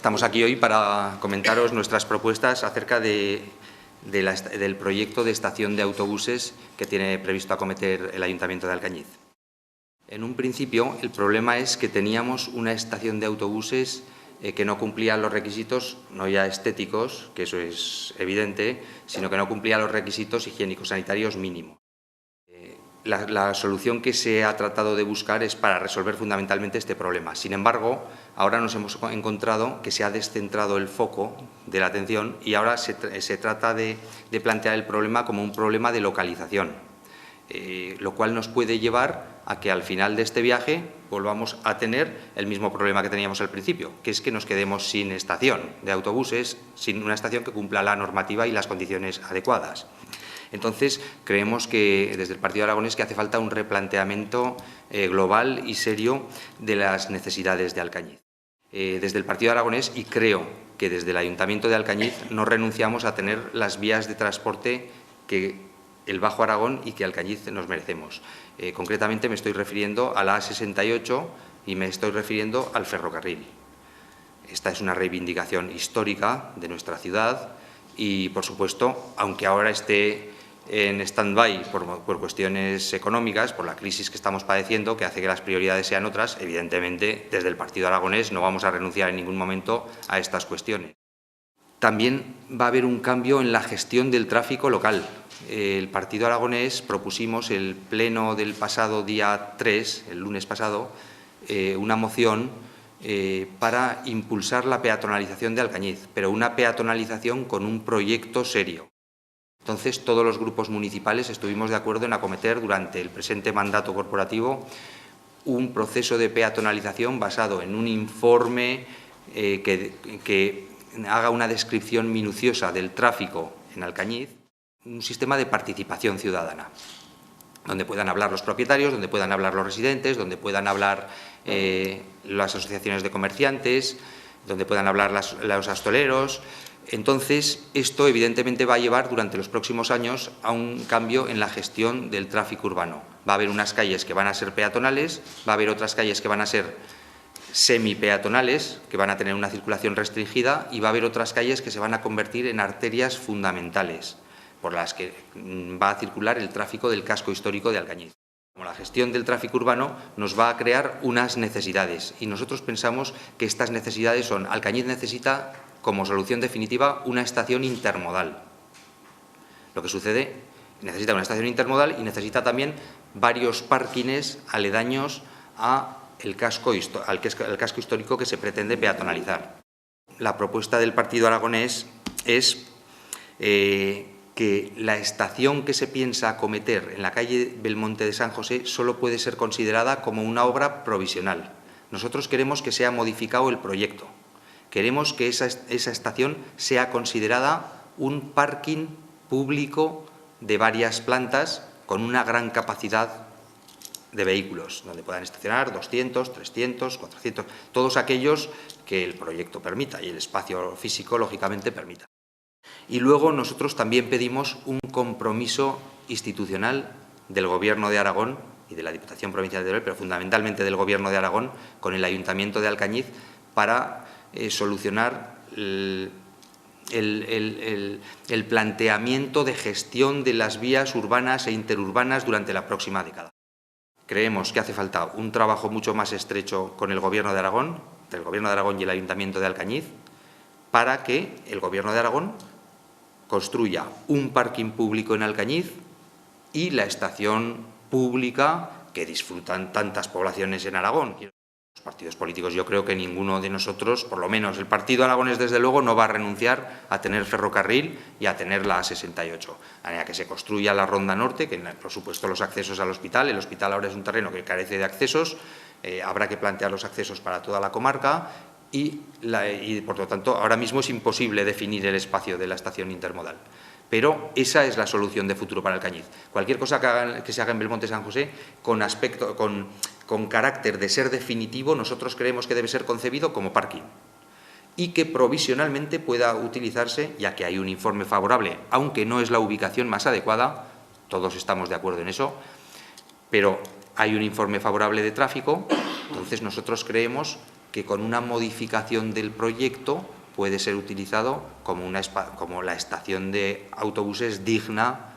Estamos aquí hoy para comentaros nuestras propuestas acerca del proyecto de estación de autobuses que tiene previsto acometer el Ayuntamiento de Alcañiz. En un principio, el problema es que teníamos una estación de autobuses que no cumplía los requisitos, no ya estéticos, que eso es evidente, sino que no cumplía los requisitos higiénico-sanitarios mínimos. La solución que se ha tratado de buscar es para resolver fundamentalmente este problema. Sin embargo, ahora nos hemos encontrado que se ha descentrado el foco de la atención y ahora se trata de plantear el problema como un problema de localización, lo cual nos puede llevar a que al final de este viaje volvamos a tener el mismo problema que teníamos al principio, que es que nos quedemos sin estación de autobuses, sin una estación que cumpla la normativa y las condiciones adecuadas. Entonces, creemos que desde el Partido Aragonés que hace falta un replanteamiento global y serio de las necesidades de Alcañiz. Desde el Partido Aragonés, y creo que desde el Ayuntamiento de Alcañiz, no renunciamos a tener las vías de transporte que el Bajo Aragón y que Alcañiz nos merecemos. Concretamente me estoy refiriendo a la A68 y me estoy refiriendo al ferrocarril. Esta es una reivindicación histórica de nuestra ciudad y, por supuesto, aunque ahora esté en stand-by por cuestiones económicas, por la crisis que estamos padeciendo, que hace que las prioridades sean otras, evidentemente, desde el Partido Aragonés no vamos a renunciar en ningún momento a estas cuestiones. También va a haber un cambio en la gestión del tráfico local. El Partido Aragonés propusimos el pleno del pasado día 3, el lunes pasado, una moción para impulsar la peatonalización de Alcañiz, pero una peatonalización con un proyecto serio. Entonces, todos los grupos municipales estuvimos de acuerdo en acometer durante el presente mandato corporativo un proceso de peatonalización basado en un informe que haga una descripción minuciosa del tráfico en Alcañiz, un sistema de participación ciudadana, donde puedan hablar los propietarios, donde puedan hablar los residentes, donde puedan hablar las asociaciones de comerciantes, donde puedan hablar los hosteleros. Entonces, esto evidentemente va a llevar durante los próximos años a un cambio en la gestión del tráfico urbano. Va a haber unas calles que van a ser peatonales, va a haber otras calles que van a ser semi-peatonales, que van a tener una circulación restringida, y va a haber otras calles que se van a convertir en arterias fundamentales, por las que va a circular el tráfico del casco histórico de Alcañiz. Como la gestión del tráfico urbano nos va a crear unas necesidades, y nosotros pensamos que estas necesidades son: Alcañiz necesita, como solución definitiva, una estación intermodal. Lo que sucede, necesita una estación intermodal y necesita también varios parkings aledaños al casco histórico que se pretende peatonalizar. La propuesta del Partido Aragonés es que la estación que se piensa acometer en la calle Belmonte de San José solo puede ser considerada como una obra provisional. Nosotros queremos que sea modificado el proyecto. Queremos que esa estación sea considerada un parking público de varias plantas con una gran capacidad de vehículos, donde puedan estacionar 200, 300, 400, todos aquellos que el proyecto permita y el espacio físico, lógicamente, permita. Y luego nosotros también pedimos un compromiso institucional del Gobierno de Aragón y de la Diputación Provincial de Teruel, pero fundamentalmente del Gobierno de Aragón, con el Ayuntamiento de Alcañiz, para solucionar el planteamiento de gestión de las vías urbanas e interurbanas durante la próxima década. Creemos que hace falta un trabajo mucho más estrecho con el Gobierno de Aragón, entre el Gobierno de Aragón y el Ayuntamiento de Alcañiz, para que el Gobierno de Aragón construya un parking público en Alcañiz y la estación pública que disfrutan tantas poblaciones en Aragón. Los partidos políticos, yo creo que ninguno de nosotros, por lo menos el Partido Aragonés, desde luego, no va a renunciar a tener ferrocarril y a tener la A68. A manera que se construya la Ronda Norte, que por supuesto los accesos al hospital. El hospital ahora es un terreno que carece de accesos, habrá que plantear los accesos para toda la comarca y por lo tanto ahora mismo es imposible definir el espacio de la estación intermodal. Pero esa es la solución de futuro para Alcañiz. Cualquier cosa que se haga en Belmonte San José con carácter de ser definitivo, nosotros creemos que debe ser concebido como parking y que provisionalmente pueda utilizarse, ya que hay un informe favorable, aunque no es la ubicación más adecuada, todos estamos de acuerdo en eso, pero hay un informe favorable de tráfico. Entonces nosotros creemos que con una modificación del proyecto puede ser utilizado como la estación de autobuses digna,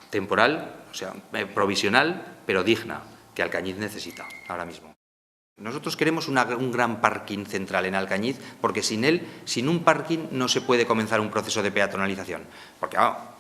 temporal, o sea, provisional, pero digna, que Alcañiz necesita ahora mismo. Nosotros queremos un gran parking central en Alcañiz, porque sin él, sin un parking, no se puede comenzar un proceso de peatonalización. Porque,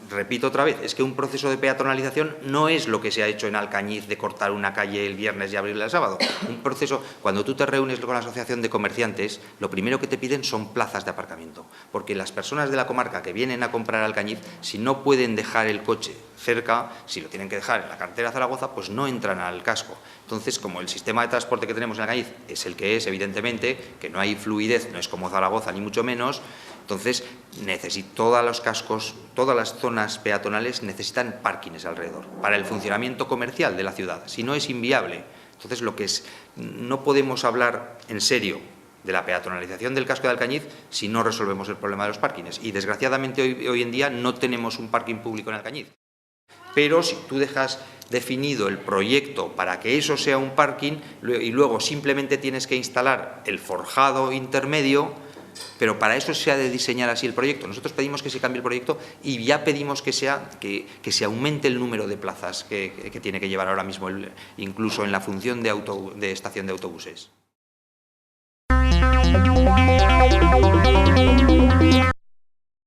repito otra vez, es que un proceso de peatonalización no es lo que se ha hecho en Alcañiz de cortar una calle el viernes y abrirla el sábado. Un proceso, cuando tú te reúnes con la Asociación de Comerciantes, lo primero que te piden son plazas de aparcamiento, porque las personas de la comarca que vienen a comprar a Alcañiz, si no pueden dejar el coche cerca, si lo tienen que dejar en la carretera Zaragoza, pues no entran al casco. Entonces, como el sistema de transporte que tenemos en Alcañiz es el que es, evidentemente, que no hay fluidez, no es como Zaragoza ni mucho menos, entonces todos los cascos, todas las zonas peatonales necesitan parkings alrededor para el funcionamiento comercial de la ciudad, si no es inviable. Entonces, no podemos hablar en serio de la peatonalización del casco de Alcañiz si no resolvemos el problema de los parkings. Y desgraciadamente hoy en día no tenemos un parking público en Alcañiz. Pero si tú dejas definido el proyecto para que eso sea un parking y luego simplemente tienes que instalar el forjado intermedio, pero para eso se ha de diseñar así el proyecto. Nosotros pedimos que se cambie el proyecto y ya pedimos que se aumente el número de plazas que tiene que llevar ahora mismo, incluso en la función de estación de autobuses.